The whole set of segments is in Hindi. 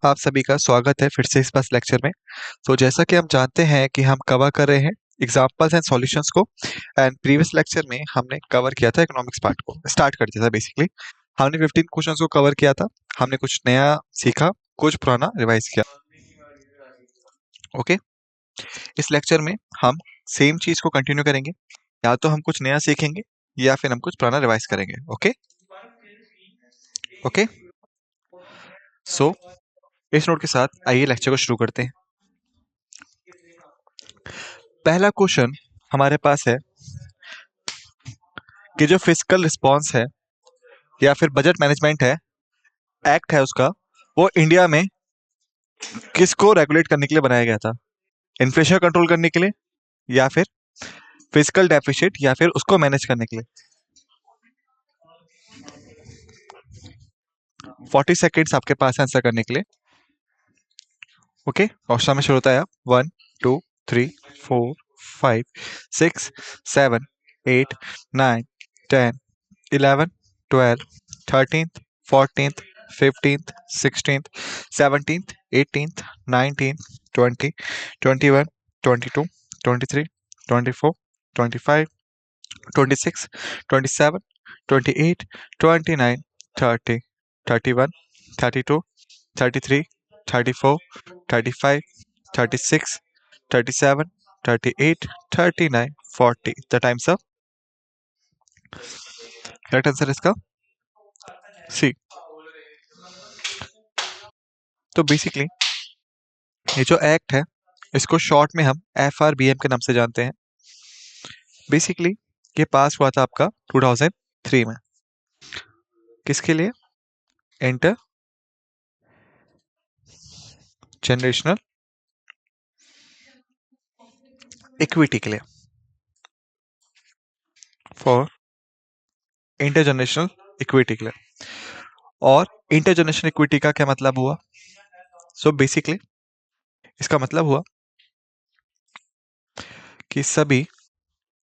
आप सभी का स्वागत है फिर से इस पास लेक्चर में। तो जैसा कि हम जानते हैं कि हम कवर कर रहे हैं एग्जांपल्स एंड सॉल्यूशंस को। एंड प्रीवियस लेक्चर में हमने कवर किया था इकोनॉमिक्स पार्ट को, स्टार्ट कर दिया था बेसिकली। हमने 15 क्वेश्चंस को कवर किया था। हमने कुछ नया सीखा, कुछ पुराना रिवाइज किया। ओके, इस लेक्चर में हम सेम चीज को कंटिन्यू करेंगे। या तो हम कुछ नया सीखेंगे या फिर हम कुछ पुराना रिवाइज करेंगे। ओके ओके, सो इस नोट के साथ आइए लेक्चर को शुरू करते हैं। पहला क्वेश्चन हमारे पास है कि जो फिजिकल रिस्पॉन्स है या फिर बजट मैनेजमेंट है, एक्ट है उसका, वो इंडिया में किसको रेगुलेट करने के लिए बनाया गया था? इन्फ्लेशन कंट्रोल करने के लिए, या फिर फिजिकल डेफिसिट, या फिर उसको मैनेज करने के लिए? 40 सेकेंड्स आपके पास आंसर करने के लिए। ओके, ऑप्शन में शुरू होता है आप 1 2 3 4 5 6 7 8 9 10 11 12 13th 14th 15th 16th 17th 18th 19th 20 21 22 23 24 25 26 27 28 29 30 31 32 33 34 35 36 37 38 39 40। The times up. Correct answer इसका सी। तो बेसिकली ये जो एक्ट है, इसको शॉर्ट में हम FRBM के नाम से जानते हैं। बेसिकली ये पास हुआ था आपका 2003 में। किसके लिए? इंटर जनरेशनल इक्विटी के लिए, फॉर इंटर जनरेशनल इक्विटी के लिए। और इंटर जनरेशनल इक्विटी का क्या मतलब हुआ? सो बेसिकली इसका मतलब हुआ कि सभी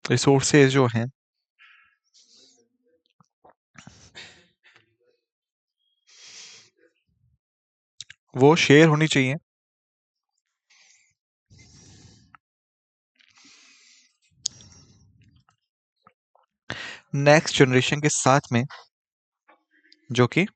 रिसोर्सेज जो हैं वो शेयर होनी चाहिए नेक्स्ट जनरेशन के साथ में, जो कि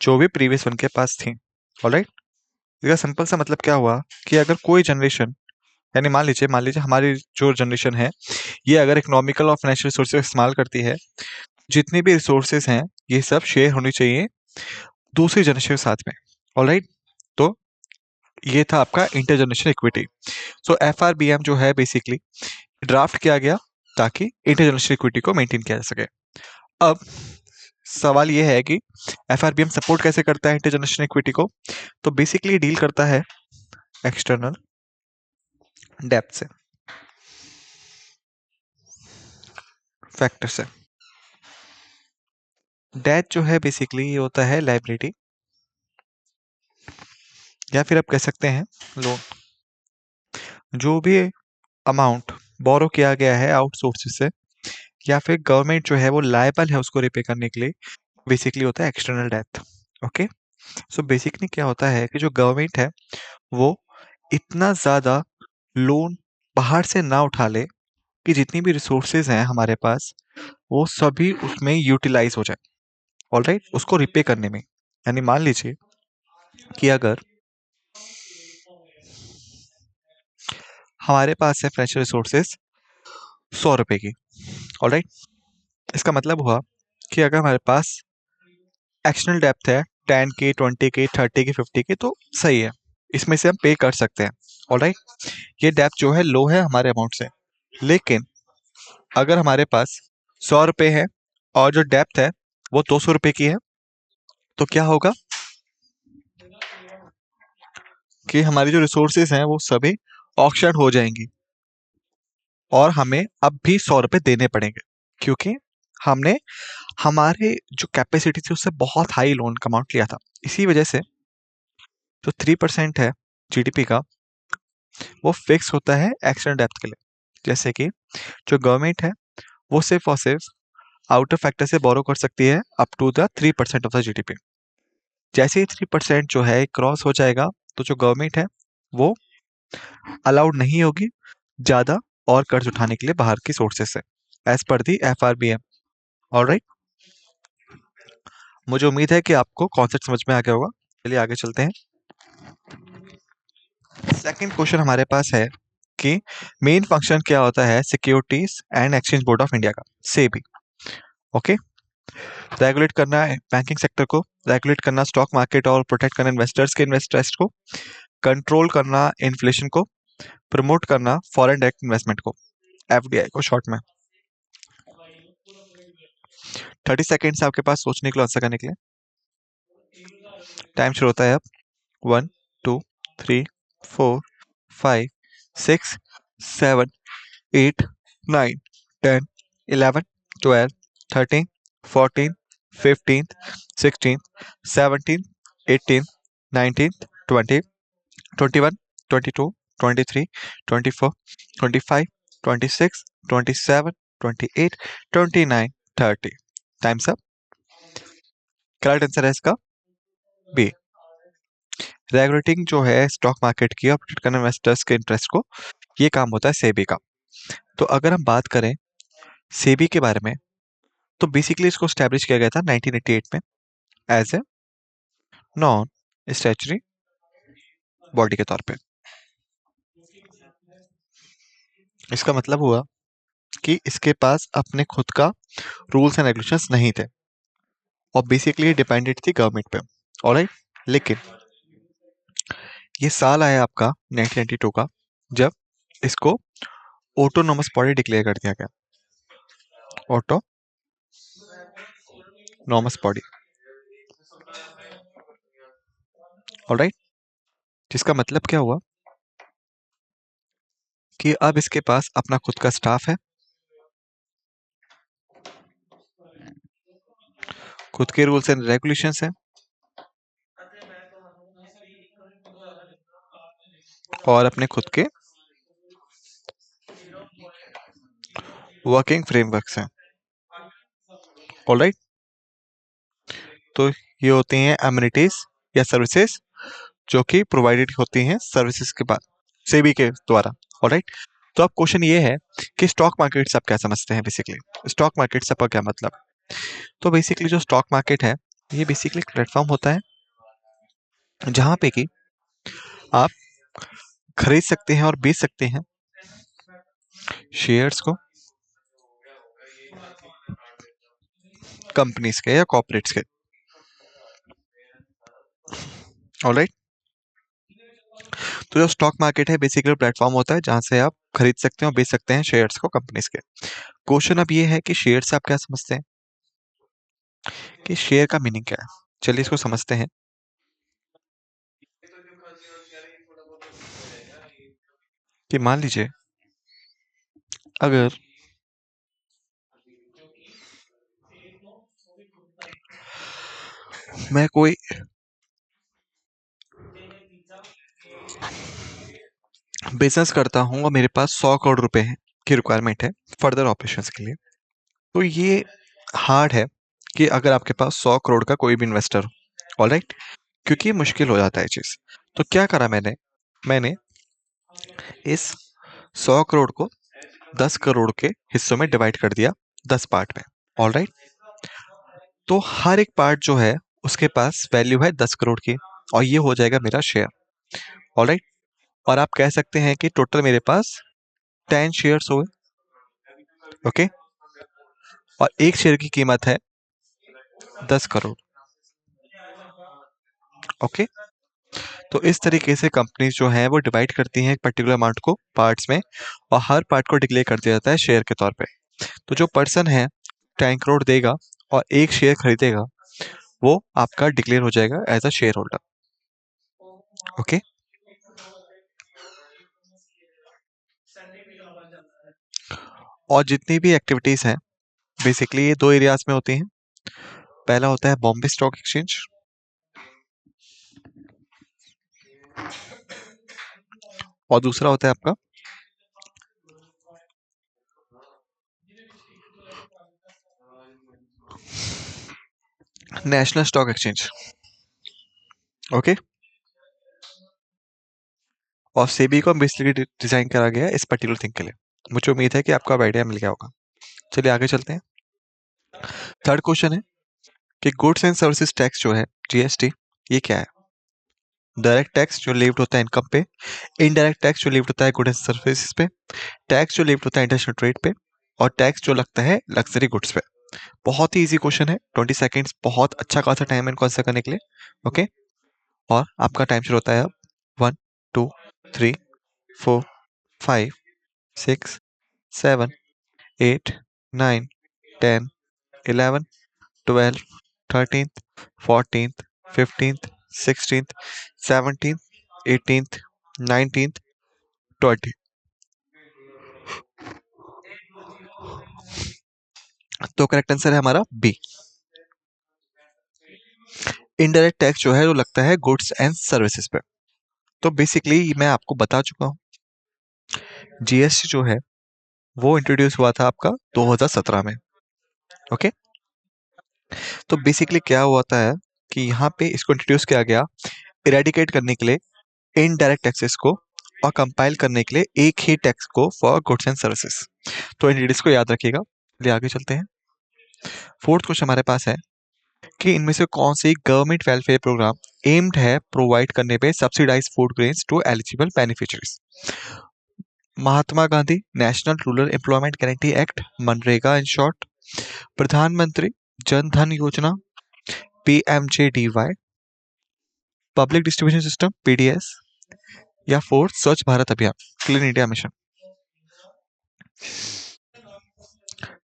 जो भी प्रीवियस वन के पास थी। ऑलराइट, इसका सिंपल सा मतलब क्या हुआ कि अगर कोई जनरेशन, यानी मान लीजिए हमारी जो जनरेशन है ये अगर इकोनॉमिकल और फाइनेंशियल रिसोर्सेज इस्तेमाल करती है, जितनी भी रिसोर्सेज हैं ये सब शेयर होनी चाहिए दूसरी जनरेशन के साथ में। ऑलराइट, तो ये था आपका इंटर जनरेशन इक्विटी। सो FRBM जो है बेसिकली ड्राफ्ट किया गया ताकि इंटर जनरेशन इक्विटी को मेंटेन किया जा सके। अब सवाल ये है कि FRBM सपोर्ट कैसे करता है इंटर जनरेशन इक्विटी को? तो बेसिकली डील करता है एक्सटर्नल डेप्थ से, फैक्टर से। डेट जो है बेसिकली ये होता है लाइबिलिटी, या फिर आप कह सकते हैं लोन। जो भी अमाउंट बोरो किया गया है आउटसोर्स से, या फिर गवर्नमेंट जो है वो लायबल है उसको रिपे करने के लिए, बेसिकली होता है external death. Okay, so basically क्या होता है कि जो गवर्नमेंट है वो इतना ज़्यादा लोन बाहर से ना उठा ले कि जितनी भी रिसोर्सेज हैं हमारे पास वो सभी उसमें यूटिलाइज हो जाए। ऑलराइट, उसको रिपे करने में। यानी मान लीजिए कि अगर हमारे पास है फाइनेंशियल रिसोर्सेज 100 रुपए की। ऑलराइट, इसका मतलब हुआ कि अगर हमारे पास एक्शनल डेप्थ है 10K 20K 30K 50K, तो सही है, इसमें से हम पे कर सकते हैं। ऑलराइट, ये डेप्थ जो है लो है हमारे अमाउंट से। लेकिन अगर हमारे पास 100 रुपए है और जो डेप्थ है वो 200 रुपए की है, तो क्या होगा कि हमारी जो रिसोर्सेज हैं वो सभी ऑक्शन हो जाएंगी और हमें अब भी 100 रुपए देने पड़ेंगे, क्योंकि हमने हमारे जो कैपेसिटी थी उससे बहुत हाई लोन का अमाउंट लिया था। इसी वजह से जो 3% है GDP का, वो फिक्स होता है एक्सटर्नल डेप्थ के लिए। जैसे कि जो गवर्नमेंट है वो सिर्फ और सिर्फ आउटर फैक्टर से बोरो कर सकती है up to the 3% of the GDP. जैसे ही 3% जो है क्रॉस हो जाएगा, तो जो गवर्नमेंट है वो अलाउड नहीं होगी ज्यादा और कर्ज उठाने के लिए बाहर की सोर्सेस से, एज पर दी FRBM। ऑलराइट, मुझे उम्मीद है कि आपको कॉन्सेप्ट समझ में आ गया होगा। चलिए आगे चलते हैं। सेकंड क्वेश्चन हमारे पास है कि मेन फंक्शन क्या होता है securities and Exchange Board of India का, सेबी। ओके, रेगुलेट करना है बैंकिंग सेक्टर को, रेगुलेट करना स्टॉक मार्केट और प्रोटेक्ट करना इन्वेस्टर्स के इन्वेस्टर्स को, कंट्रोल करना इन्फ्लेशन को, प्रमोट करना फॉरेन डायरेक्ट इन्वेस्टमेंट को, FDI को शॉर्ट में। 30 सेकेंड्स आपके पास सोचने के लिए, आंसर करने के लिए। टाइम शुरू होता है अब। 1, 2, 3, 4, 5, 6, 7, 8, 9, 10, 11, 12, 13, 14, 15, 16, 17, 18, 19, 20, 21, 22, 23, 24, 25, 26, 27, 28, 29, 30। Times up. करेक्ट आंसर है इसका बी। रेगुलेटिंग जो है स्टॉक मार्केट की और प्रोटेक्ट करना इन्वेस्टर्स के इंटरेस्ट को, ये काम होता है सेबी का। तो अगर हम बात करें सेबी के बारे में, तो बेसिकली इसको स्टैब्लिश किया गया था 1988 में as a non statutory body के तौर पे। इसका मतलब हुआ कि इसके पास अपने खुद का रूल्स एंड रेगुलेशंस नहीं थे और बेसिकली डिपेंडेंट थी गवर्नमेंट पे। ऑलराइट, लेकिन ये साल आया आपका 1992 का, जब इसको ऑटोनोमस बॉडी डिक्लेयर कर दिया गया। ऑटोनोमस बॉडी, ऑलराइट, जिसका मतलब क्या हुआ कि अब इसके पास अपना खुद का स्टाफ है, खुद के रूल्स एंड रेगुलेशंस हैं और अपने खुद के वर्किंग फ्रेमवर्क्स हैं। ऑलराइट, तो ये होती हैं अम्यूनिटीज या सर्विसेज जो कि प्रोवाइडेड होती हैं सर्विसेज के बाद सेबी के द्वारा। ऑलराइट, तो अब क्वेश्चन ये है कि स्टॉक मार्केट से आप क्या समझते हैं। बेसिकली स्टॉक मार्केट से आपका क्या मतलब। तो बेसिकली जो स्टॉक मार्केट है, ये बेसिकली एक प्लेटफॉर्म होता है जहां पे कि आप खरीद सकते हैं और बेच सकते हैं शेयर्स को कंपनीज के या कॉर्पोरेट्स के। ऑलराइट, तो जो स्टॉक मार्केट है बेसिकली प्लेटफॉर्म होता है जहां से आप खरीद सकते हैं और बेच सकते हैं शेयर्स को कंपनीज के। क्वेश्चन अब ये है कि शेयर से आप क्या समझते हैं, कि शेयर का मीनिंग क्या है। चलिए इसको समझते हैं। कि मान लीजिए अगर मैं कोई बिजनेस करता हूँ और मेरे पास 100 करोड़ रुपए है की रिक्वायरमेंट है फर्दर ऑपरेशंस के लिए, तो ये हार्ड है कि अगर आपके पास 100 करोड़ का कोई भी इन्वेस्टर हो। ऑलराइट, क्योंकि मुश्किल हो जाता है चीज। तो क्या करा मैंने, मैंने इस 100 करोड़ को 10 करोड़ के हिस्सों में डिवाइड कर दिया, 10 पार्ट में। ऑलराइट, तो हर एक पार्ट जो है उसके पास वैल्यू है 10 करोड़ की और ये हो जाएगा मेरा शेयर। ऑलराइट, और आप कह सकते हैं कि टोटल मेरे पास 10 शेयर्स हुए। ओके, और एक शेयर की कीमत है 10 करोड़। ओके, तो इस तरीके से कंपनीज जो है वो डिवाइड करती हैं एक पर्टिकुलर अमाउंट को पार्ट्स में और हर पार्ट को डिक्लेयर कर दिया जाता है शेयर के तौर पे। तो जो पर्सन है 10 करोड़ देगा और एक शेयर खरीदेगा, वो आपका डिक्लेयर हो जाएगा as a share holder. Okay, और जितनी भी एक्टिविटीज हैं बेसिकली ये दो एरियाज में होती हैं। पहला होता है बॉम्बे स्टॉक एक्सचेंज और दूसरा होता है आपका नेशनल स्टॉक एक्सचेंज, ओके। और सेबी को बेसिकली डिजाइन करा गया है इस पर्टिकुलर थिंग के लिए। मुझे उम्मीद है कि आपको अब आइडिया मिल गया होगा। चलिए आगे चलते हैं। थर्ड क्वेश्चन है कि गुड्स एंड सर्विसेज टैक्स जो है, जीएसटी, ये क्या है? डायरेक्ट टैक्स जो लीव्ड होता है इनकम पे, इनडायरेक्ट टैक्स जो लीव्ड होता है गुड्स एंड सर्विसेज पे, टैक्स जो लीव्ड होता है इंटरनेशनल ट्रेड पे, और टैक्स जो लगता है लग्जरी गुड्स पे। बहुत ही इजी क्वेश्चन है, 20 सेकेंड्स बहुत अच्छा खासा टाइम है इनको आंसर करने के लिए, ओके। और आपका टाइम शुरू होता है अब। 1 2 3 4 5 6 7 8 9 10 11 12 13 14 15 16 17 18 19 20। तो करेक्ट आंसर है हमारा बी। इनडायरेक्ट टैक्स जो है वो लगता है गुड्स एंड सर्विसेज पे। तो बेसिकली मैं आपको बता चुका हूँ, जीएसटी जो है वो इंट्रोड्यूस हुआ था आपका 2017 में, ओके। तो बेसिकली क्या होता है कि यहाँ पे इसको इंट्रोड्यूस किया गया इरेडिकेट करने के लिए इनडायरेक्ट टैक्सेस को, और कंपाइल करने के लिए एक ही टैक्स को फॉर गुड्स एंड सर्विसेज। तो इन डिटेल्स को याद रखिएगा। चलिए आगे चलते हैं। फोर्थ क्वेश्चन हमारे पास है कि इनमें से कौन सी गवर्नमेंट वेलफेयर प्रोग्राम एम्ड है प्रोवाइड करने पे subsidise food grains to eligible beneficiaries? Mahatma Gandhi national rural employment guarantee act, MNREGA in short, Pradhan Mantri Jan Dhan Yojana, PMJDY, public distribution system PDS, या फोर्थ स्वच्छ भारत अभियान, क्लीन इंडिया मिशन।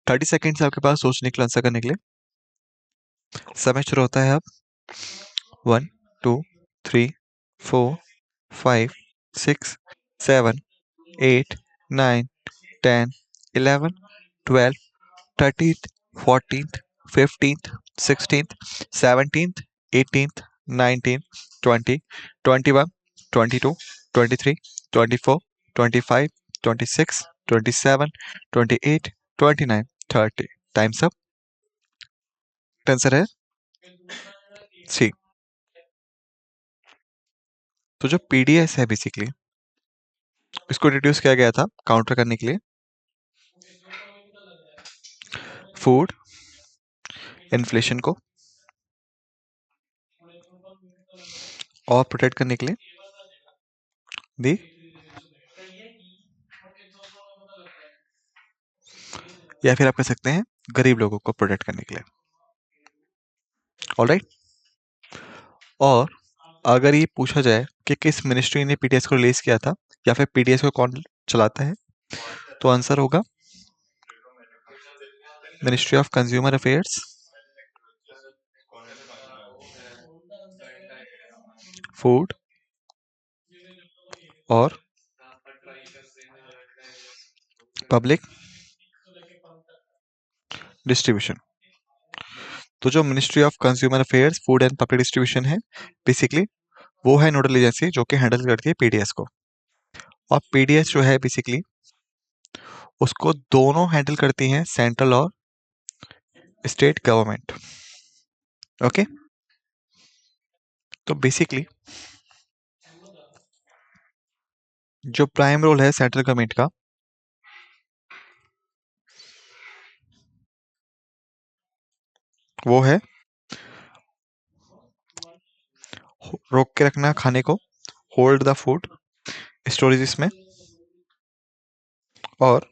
30 सेकेंड्स आपके पास सोचने के लिए, आंसर करने के लिए। समय शुरू होता है अब। 1 2 3 4 5 6 7 8 9 10 11 12 13 14 15 16 17 18 19 20 21 22 23 24 25 26 27 28 29 30। आंसर है सी। तो जो पीडीएस है बेसिकली, इसको इंट्रोड्यूस किया गया था काउंटर करने के लिए फूड इन्फ्लेशन को, और प्रोटेक्ट करने के लिए दी, या फिर आप कह सकते हैं गरीब लोगों को प्रोटेक्ट करने के लिए। ऑलराइट। और अगर ये पूछा जाए कि किस मिनिस्ट्री ने पीडीएस को रिलीज किया था, या फिर पीडीएस को कौन चलाता है, तो आंसर होगा ministry of consumer affairs, food और पब्लिक डिस्ट्रीब्यूशन। तो जो ministry of consumer affairs, food and public distribution है, बेसिकली वो है नोडल एजेंसी जो कि हैंडल करती है पीडीएस को। और पीडीएस जो है बेसिकली उसको दोनों हैंडल करती हैं, सेंट्रल और स्टेट गवर्नमेंट, ओके। तो बेसिकली जो प्राइम रोल है सेंट्रल गवर्नमेंट का, वो है रोक के रखना खाने को, होल्ड द फूड स्टोरेज में, और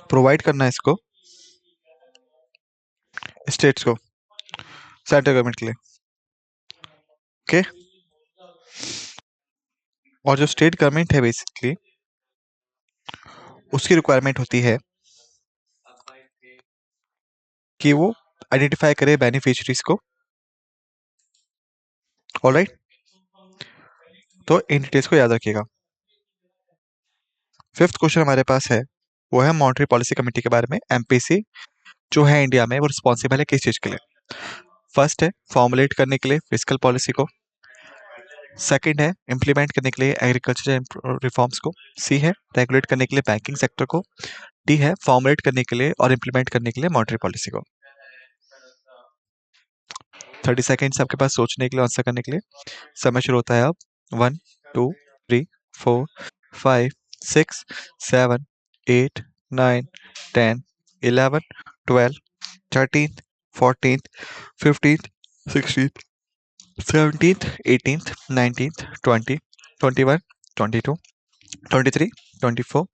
प्रोवाइड करना इसको स्टेट्स को, सेंट्रल गवर्नमेंट के लिए, ओके। और जो स्टेट गवर्नमेंट है बेसिकली उसकी रिक्वायरमेंट होती है कि वो आइडेंटिफाई करे बेनिफिशियरीज को, ऑलराइट। तो इन डिटेल्स को याद रखिएगा। फिफ्थ क्वेश्चन हमारे पास है, वो है मॉनेटरी पॉलिसी कमेटी के बारे में। एमपीसी जो है इंडिया में, वो रिस्पॉन्सिबल है किस चीज के लिए? फर्स्ट है फॉर्मुलेट करने के लिए फिजिकल पॉलिसी को, सेकंड है इम्प्लीमेंट करने के लिए एग्रीकल्चर रिफॉर्म्स को, सी है रेगुलेट करने के लिए बैंकिंग सेक्टर को, डी है फॉर्मुलेट करने के लिए और इम्प्लीमेंट करने के लिए मॉनेटरी पॉलिसी को। 30 सेकेंड्स आपके पास सोचने के लिए, आंसर करने के लिए। समय शुरू होता है अब। 1 2 3 4 5 6 7 8 9 10 11 12 13 14 15 16 17th 18th 19th 20 21 22 23 24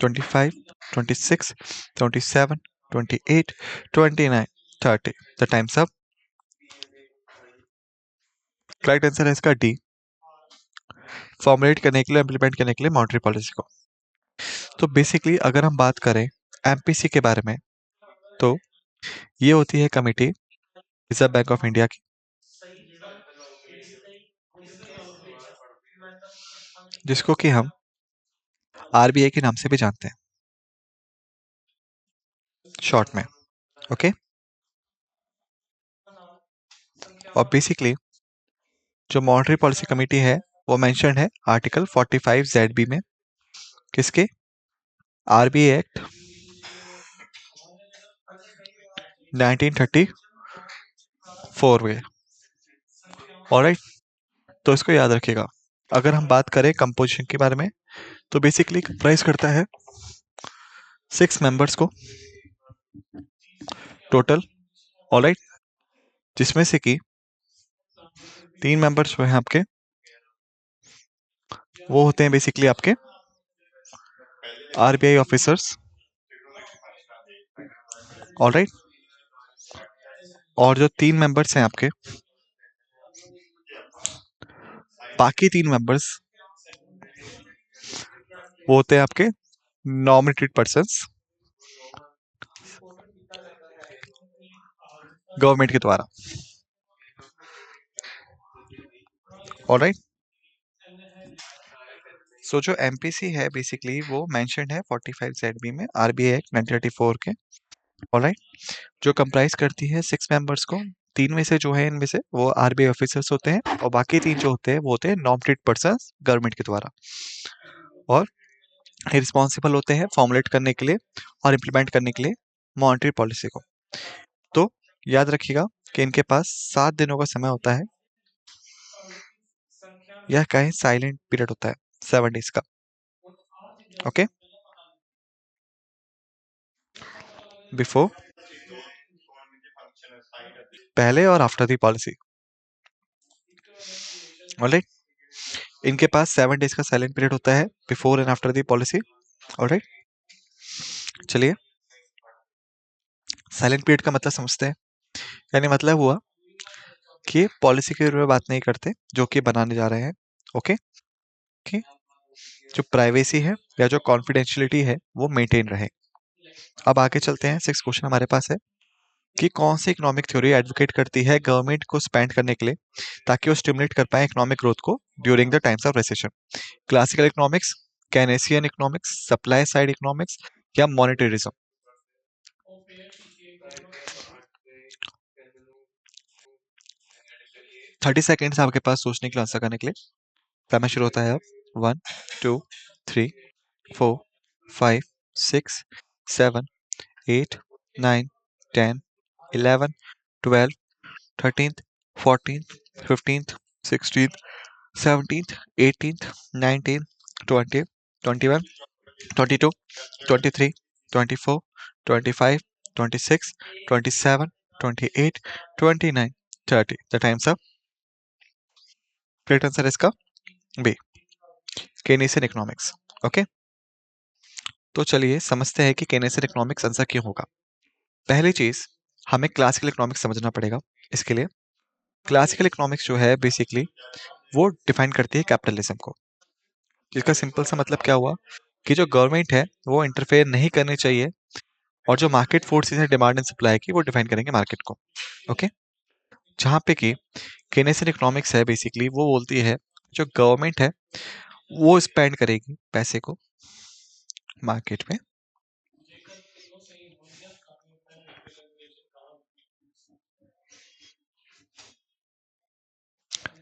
25 26 27 28 29 30। The times up. Correct answer है इसका डी, फॉर्मुलेट करने के लिए, इम्प्लीमेंट करने के लिए मॉनेटरी पॉलिसी को। तो बेसिकली अगर हम बात करें एमपीसी के बारे में, तो ये होती है committee reserve Bank of India की, जिसको कि हम आरबीआई के नाम से भी जानते हैं शॉर्ट में। ओके। और बेसिकली जो मॉनेटरी पॉलिसी कमेटी है वो मेंशन है आर्टिकल 45 ZB में, किसके, आरबीआई एक्ट 1934 में। ऑलराइट, तो इसको याद रखिएगा। अगर हम बात करें कंपोजिशन के बारे में, तो बेसिकली कंप्राइज करता है 6 मेंबर्स को टोटल। ऑलराइट, जिसमें से कि 3 मेंबर्स जो हैं आपके, वो होते हैं बेसिकली आपके आरबीआई ऑफिसर्स। ऑलराइट, और जो 3 मेंबर्स हैं आपके, बाकी 3 मेंबर्स वो होते हैं आपके नॉमिनेटेड पर्सन्स गवर्नमेंट के द्वारा। ऑलराइट, सो जो एमपीसी है बेसिकली वो मेंशन्ड है 45 ZB में, आरबीआई एक्ट 1934 के। ऑलराइट, जो कंप्राइज करती है 6 मेंबर्स को। 3 में से जो है इनमें से वो आरबीआई ऑफिसर्स होते हैं, और बाकी 3 जो होते हैं वो होते हैं नॉमिनेटेड पर्सन्स गवर्नमेंट के द्वारा, और रिस्पॉन्सिबल होते हैं फॉर्मुलेट करने के लिए और इम्प्लीमेंट करने के लिए मॉनेटरी पॉलिसी को। तो याद रखिएगा कि इनके पास 7 दिनों का समय होता है, यह कहें साइलेंट पीरियड होता है 7 डेज का। ओके, बिफोर, पहले और आफ्टर दी पॉलिसी। ऑलराइट, इनके पास 7 डेज का साइलेंट पीरियड होता है before and after the policy. Alright, चलिए साइलेंट पीरियड का मतलब समझते हैं। यानी मतलब हुआ कि पॉलिसी के बारे में बात नहीं करते जो कि बनाने जा रहे हैं। ओके, कि जो प्राइवेसी है या जो कॉन्फिडेंशियलिटी है वो मेंटेन रहे। अब आगे चलते हैं। 6 क्वेश्चन हमारे पास है कि कौन सी इकोनॉमिक थ्योरी एडवोकेट करती है गवर्नमेंट को स्पेंड करने के लिए ताकि वो स्टिमुलेट कर पाए इकोनॉमिक ग्रोथ को during the times of recession. Classical economics, Keynesian economics, supply side economics, या मॉनेटरिज्म। 30 सेकेंड्स आपके पास सोचने के लिए, आंसर करने के लिए। टाइमर शुरू होता है अब। 1 2 3 4 5 6 7 8 9 10 11 12 13th 14th 15th 16th 17th 18th 19th 20 21 22 23 24 25 26 27 28 29 30। The times up. Correct answer इसका बी, केनेसियन इकोनॉमिक्स। ओके, तो चलिए समझते हैं कि केनेसियन इकोनॉमिक्स आंसर क्यों होगा। पहली चीज, हमें क्लासिकल इकोनॉमिक्स समझना पड़ेगा। इसके लिए क्लासिकल इकोनॉमिक्स जो है बेसिकली वो डिफाइन करती है कैपिटलिज्म को, जिसका सिंपल सा मतलब क्या हुआ कि जो गवर्नमेंट है वो इंटरफेयर नहीं करनी चाहिए, और जो मार्केट फोर्सेस है डिमांड एंड सप्लाई की, वो डिफाइन करेंगे मार्केट को। ओके, जहाँ पे कि केनेसियन इकोनॉमिक्स है बेसिकली वो बोलती है जो गवर्नमेंट है वो स्पेंड करेगी पैसे को मार्केट में,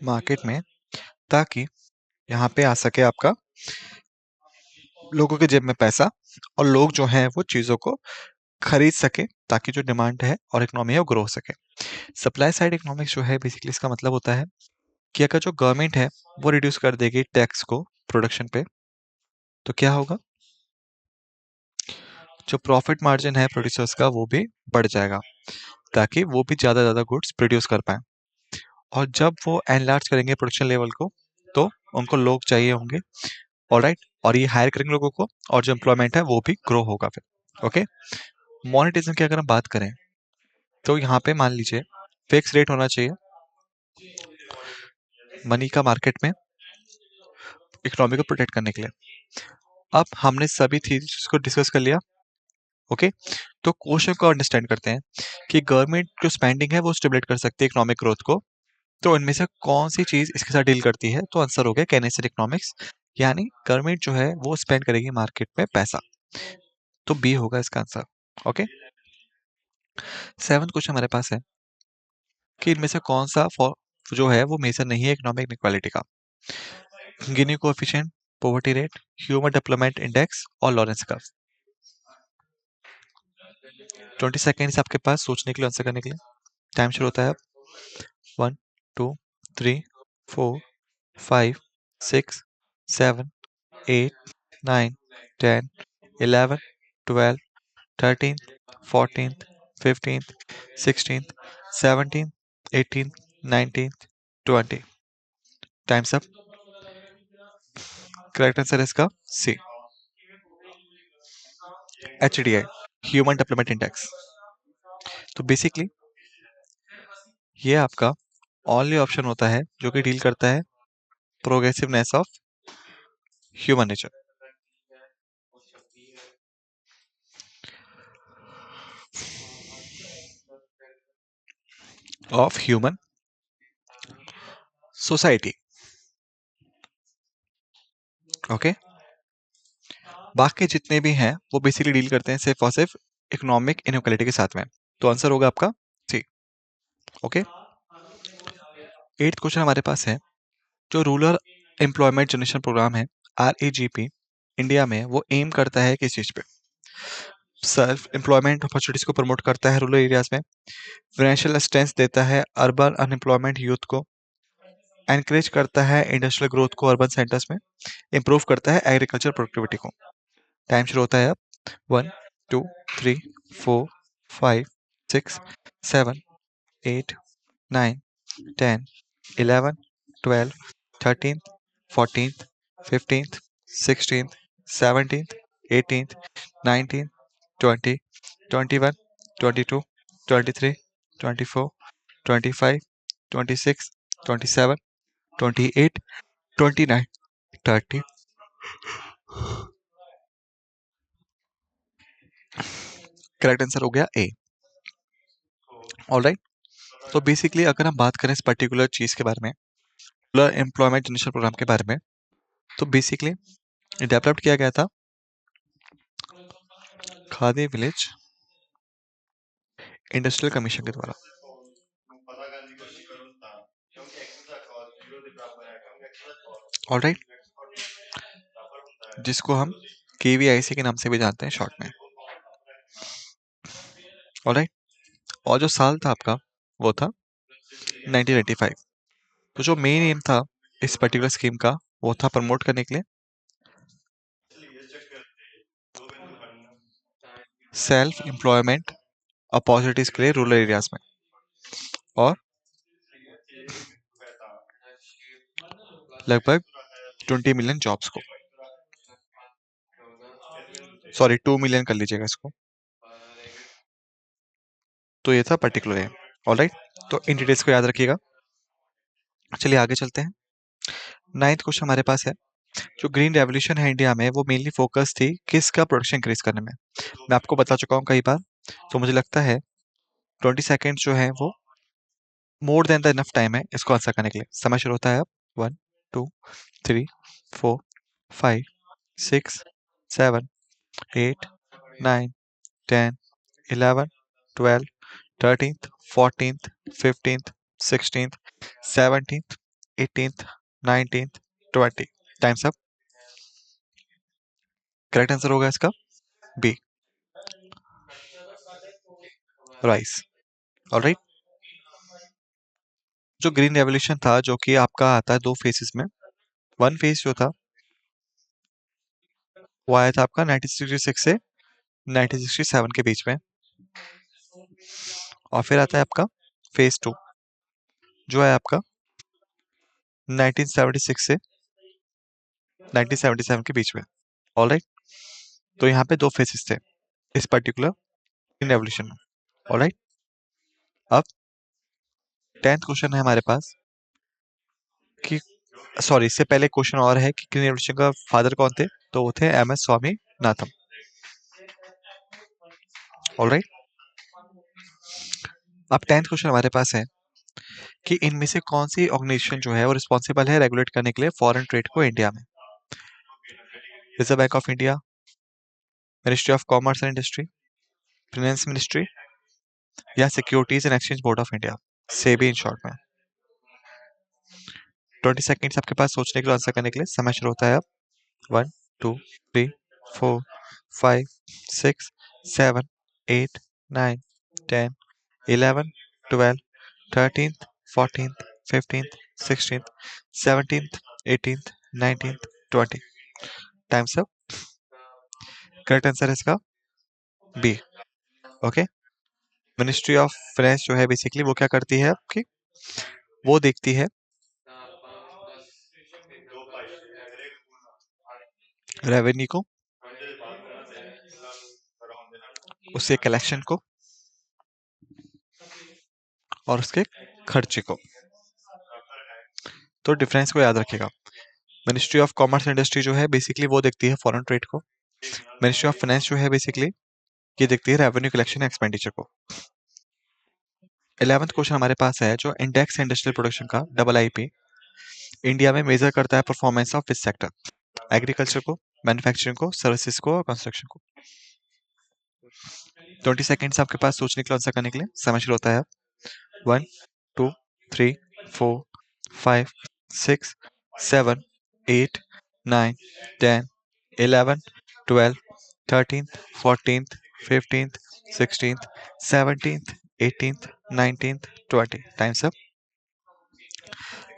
मार्केट में, ताकि यहाँ पे आ सके आपका लोगों के जेब में पैसा, और लोग जो हैं वो चीज़ों को खरीद सके, ताकि जो डिमांड है और इकोनॉमी है वो ग्रो हो सके। सप्लाई साइड इकोनॉमिक्स जो है बेसिकली इसका मतलब होता है कि अगर जो गवर्नमेंट है वो रिड्यूस कर देगी टैक्स को प्रोडक्शन पे, तो क्या होगा, जो प्रॉफिट मार्जिन है प्रोड्यूसर्स का वो भी बढ़ जाएगा, ताकि वो भी ज़्यादा ज़्यादा गुड्स प्रोड्यूस कर पाएँ। और जब वो एनलार्ज करेंगे प्रोडक्शन लेवल को, तो उनको लोग चाहिए होंगे, ऑलराइट, और ये हायर करेंगे लोगों को, और जो एम्प्लॉयमेंट है वो भी ग्रो होगा फिर। ओके, मोनेटिज्म की अगर हम बात करें, तो यहाँ पे मान लीजिए फिक्स रेट होना चाहिए मनी का मार्केट में इकोनॉमी को प्रोटेक्ट करने के लिए। अब हमने सभी चीज को डिस्कस कर लिया। ओके, तो क्वेश्चन को अंडरस्टैंड करते हैं कि गवर्नमेंट जो स्पेंडिंग है वो स्टिमुलेट कर सकती है इकोनॉमिक ग्रोथ को, तो इनमें से कौन सी चीज इसके साथ डील करती है, तो आंसर हो गया केनेसिस इकोनॉमिक्स, यानी गवर्नमेंट जो है वो स्पेंड करेगी मार्केट में पैसा, तो बी होगा इसका आंसर। ओके, सेवंथ क्वेश्चन हमारे पास है कि इनमें से कौन सा जो है वो मेजर नहीं है इकोनॉमिक इनक्वालिटी का, गिनी coefficient, poverty rate, human development index और लॉरेंस कर्व। 20 सेकेंड्स आपके पास सोचने के लिए, आंसर करने के लिए। टाइम शुरू होता है अब। 1 2 3 4 5 6 7 8 9 10 11 12 13 14 15 16 17 18 19 20। Times up. करेक्ट आंसर है इसका सी, HDI, ह्यूमन डेवलपमेंट इंडेक्स। तो बेसिकली ये आपका ओनली ऑप्शन होता है जो कि डील करता है progressiveness of human nature, of human society. Okay, बाकी जितने भी हैं वो बेसिकली डील करते हैं सिर्फ और सिर्फ इकोनॉमिक इनइक्वालिटी के साथ में, तो आंसर होगा आपका सी। ओके, एट्थ क्वेश्चन हमारे पास है, जो रूरल एम्प्लॉयमेंट जनरेशन प्रोग्राम है REGP इंडिया में, वो एम करता है किस चीज पे, सेल्फ एम्प्लॉयमेंट अपॉर्चुनिटीज को प्रमोट करता है रूरल एरियाज में, फाइनेंशियल असिस्टेंस देता है अर्बन अनएम्प्लॉयमेंट यूथ को, एनकरेज करता है इंडस्ट्रियल ग्रोथ को अर्बन सेंटर्स में, इंप्रूव करता है एग्रीकल्चर प्रोडक्टिविटी को। टाइम शुरू होता है अब। 1 2 3 4 5 6 7 8 9 10 11 12 13 14 15 16 17 18 20 21 22 23 24 25 26 27 28 29 30। करेक्ट आंसर हो गया ए। ऑलराइट, तो बेसिकली अगर हम बात करें इस पर्टिकुलर चीज के बारे में, रूरल एम्प्लॉयमेंट जनरेशन प्रोग्राम के बारे में, तो बेसिकली डेवलप किया गया था खादी विलेज इंडस्ट्रियल कमीशन के द्वारा। ऑलराइट, जिसको हम KVIC के नाम से भी जानते हैं शॉर्ट में। ऑलराइट, और जो साल था आपका वो था 1985। तो जो मेन एम था इस पर्टिकुलर स्कीम का वो था प्रमोट करने के लिए सेल्फ एम्प्लॉयमेंट अपॉर्चुनिटीज के लिए रूरल एरियाज में, और लगभग 20 मिलियन जॉब्स को, सॉरी 2 मिलियन कर लीजिएगा इसको, तो ये था पर्टिकुलर एम। ऑलराइट, तो इन डिटेल्स को याद रखिएगा। चलिए आगे चलते हैं। नाइन्थ क्वेश्चन हमारे पास है, जो ग्रीन रेवोल्यूशन है इंडिया में वो मेनली फोकस थी किसका प्रोडक्शन इंक्रीज करने में। मैं आपको बता चुका हूँ कई बार, तो मुझे लगता है 20 सेकेंड जो है वो more than the enough time है इसको आंसर करने के लिए। समय शुरू होता है अब। 1 2 3 4 5 6 7 8 9 10 11 12 13 14 15 16 17 18 19 20। Times up. करेक्ट आंसर होगा इसका बी राइस। ऑलराइट। जो ग्रीन रेवोल्यूशन था जो कि आपका आता है दो फेजेस में, वन फेज जो था वो आया था आपका 1966 से 1967 के बीच में, और फिर आता है आपका फेज टू जो है आपका 1976 से 1977 के बीच में। ऑलराइट। तो यहाँ पे दो फेजेस थे इस पर्टिकुलर ग्रीन रेवोल्यूशन में। ऑलराइट। अब 10th क्वेश्चन है हमारे पास कि, सॉरी इससे पहले क्वेश्चन और है कि ग्रीन रेवोल्यूशन का फादर कौन थे, तो वो थे एम एस स्वामीनाथन। ऑलराइट। अब 10th क्वेश्चन हमारे पास है कि इनमें से कौन सी ऑर्गेनाइजेशन जो है वो रिस्पॉन्सिबल है रेगुलेट करने के लिए फॉरेन ट्रेड को इंडिया में। Reserve Bank of India, Ministry of Commerce and Industry, Finance Ministry, या Securities and Exchange Board of India, SEBI in short में। 20 सेकेंड्स आपके पास सोचने के लिए, आंसर करने के लिए समय शुरू होता है अब। 1 2 3 4 5 6 7 8 9 10 11 12 13th 14th 15th 16th 17th 18th 19th 20। Times up. Correct answer है इसका B. Okay. Ministry of finance जो है बेसिकली वो क्या करती है आपकी, वो देखती है रेवेन्यू को, उसके कलेक्शन को और उसके खर्चे को। तो डिफरेंस को याद रखेगा। मिनिस्ट्री ऑफ कॉमर्स इंडस्ट्री जो है बेसिकली वो देखती है फॉरेन ट्रेड को। मिनिस्ट्री ऑफ फाइनेंस जो है बेसिकली ये देखती है रेवेन्यू कलेक्शन एक्सपेंडिचर को। 11th क्वेश्चन हमारे पास है जो इंडेक्स इंडस्ट्रियल प्रोडक्शन का IIP इंडिया में मेजर करता है performance of which sector, agriculture को, मैन्युफैक्चरिंग को, सर्विसेज को और कंस्ट्रक्शन को। 20 सेकेंड्स आपके पास सोचने के लिए, आंसर करने के लिए समय शुरू होता है। 1 2 3 4 5 6 7 8 9 10 11 12 13th 14th 15th 16th 17th 18th 19th 20। Times up.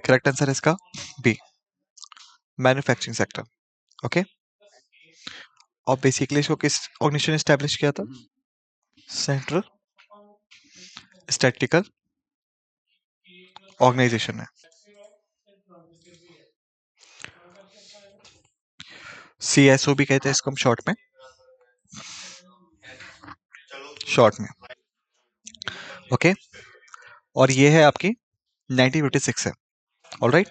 Correct answer है इसका बी, मैन्युफैक्चरिंग सेक्टर। ओके। और बेसिकली इसको किस ऑर्गेनाइजेशन ने एस्टैब्लिश किया था, सेंट्रल स्टैटिस्टिकल ऑर्गेनाइजेशन है। CSO भी कहते हैं इसको हम शॉर्ट में, शॉर्ट में। ओके। और ये है आपकी 1956 है। ऑलराइट।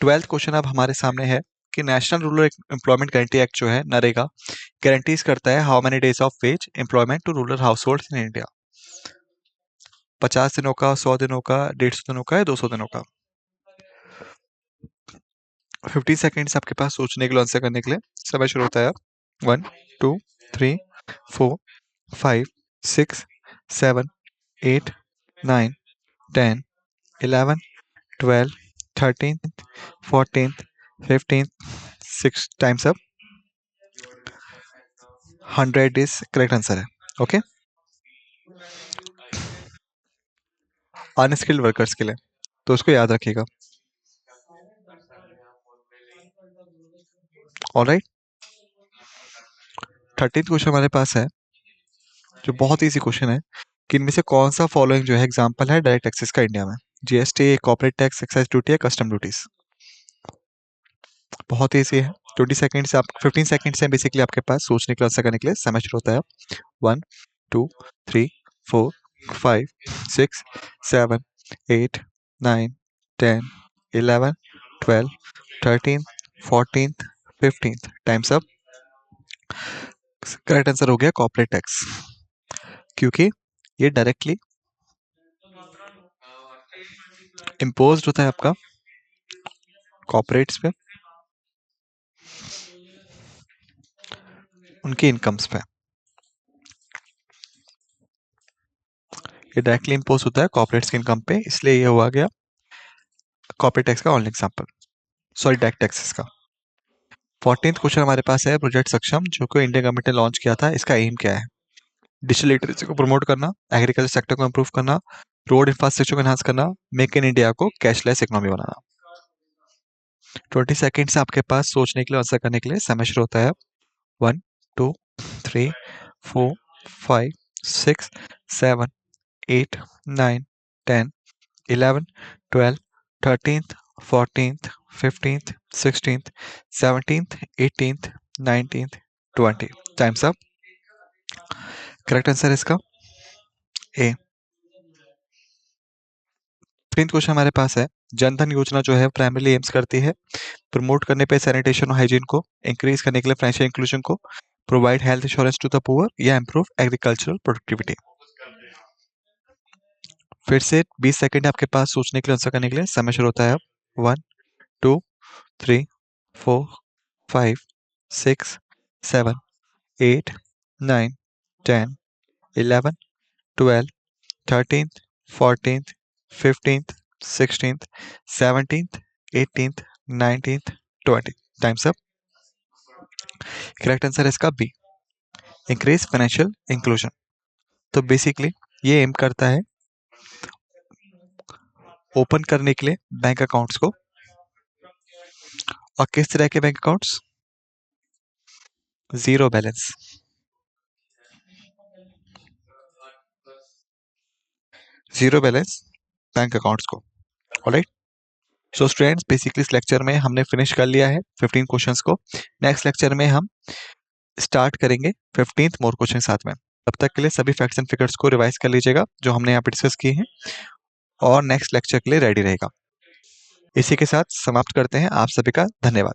12th क्वेश्चन अब हमारे सामने है कि national rural employment guarantee act जो है नरेगा गारंटीज करता है how many days of wage employment to rural household in India. 50 दिनों का, 100 दिनों का, 150 दिनों का या 200 दिनों का। 50 सेकेंड्स आपके पास सोचने के लिए, आंसर करने के लिए समय शुरू होता है। 1 2 3 4 5 6 7 8 9 10 11 12 13th 14th 15th 6। Times up. 100 is correct answer है। ओके। अनस्किल्ड वर्कर्स के लिए, तो उसको याद रखिएगा। ऑलराइट। 13th क्वेश्चन हमारे पास है जो बहुत इजी क्वेश्चन है कि इनमें से कौन सा फॉलोइंग जो है एग्जांपल है डायरेक्ट टैक्सेस का इंडिया में, GST, corporate tax, excise duty या कस्टम ड्यूटीज। बहुत ईजी है। 20 सेकंड से आप 15 सेकंड से बेसिकली आपके पास सोचने के लिए, आंसर करने के लिए समय शुरू होता है। 1 2 3 4 5 6 7 8 9 10 11 12 13 14 15। Times up. करेक्ट आंसर हो गया कॉर्पोरेट टैक्स, क्योंकि ये डायरेक्टली इम्पोज होता है आपका कॉर्पोरेट्स पे, उनकी इनकम्स पे। ये डायरेक्टली इम्पोज होता है कॉर्पोरेट्स की इनकम पे, इसलिए ये हुआ गया कॉर्पोरेट टैक्स का only example, sorry direct taxes का। 14th क्वेश्चन हमारे पास है प्रोजेक्ट सक्षम, जो कि इंडियन गवर्नमेंट ने लॉन्च किया था। इसका एम क्या है? डिजिटल लिटरेसी को प्रमोट करना, एग्रीकल्चर सेक्टर को इंप्रूव करना, रोड इंफ्रास्ट्रक्चर को एनहांस करना, मेक इन इंडिया को कैशलेस इकोनॉमी बनाना। 20 सेकेंड्स आपके पास सोचने के लिए, आंसर करने के लिए। समय शुरू होता है। 1 2 3 4 5 6 7 8 9 10 11 12 13th 14th 15th 16th 17th 18th 19th 20। Times up. Correct answer इसका ए। 15th क्वेश्चन हमारे पास है, जनधन योजना जो है प्राइमरीली एम्स करती है प्रमोट करने पे सैनिटेशन और हाइजीन को, इंक्रीज करने के लिए फाइनेंशियल इंक्लूजन को, provide health insurance to the poor, या इंप्रूव एग्रीकल्चरल प्रोडक्टिविटी। फिर से 20 सेकंड आपके पास सोचने के लिए, आंसर करने के लिए। समय शुरू होता है। 1 2 3 4 5 6 7 8 9 10 11 12 13th 14th 15th 16th 17th 18th 19th 20। Times up. Correct answer है इसका बी, इंक्रीज फाइनेंशियल इंक्लूजन। तो बेसिकली ये एम करता है ओपन करने के लिए बैंक अकाउंट्स को। और किस तरह के bank accounts? Zero balance. Zero balance bank accounts को। ऑलराइट। सो स्टूडेंट्स, बेसिकली इस लेक्चर में हमने फिनिश कर लिया है 15 क्वेश्चंस को। नेक्स्ट लेक्चर में हम स्टार्ट करेंगे 15th मोर क्वेश्चन साथ में। तब तक के लिए सभी फैक्ट्स एंड फिगर्स को रिवाइज कर लीजिएगा जो हमने यहाँ पे डिस्कस किए हैं, और नेक्स्ट लेक्चर के लिए रेडी रहेगा। इसी के साथ समाप्त करते हैं। आप सभी का धन्यवाद।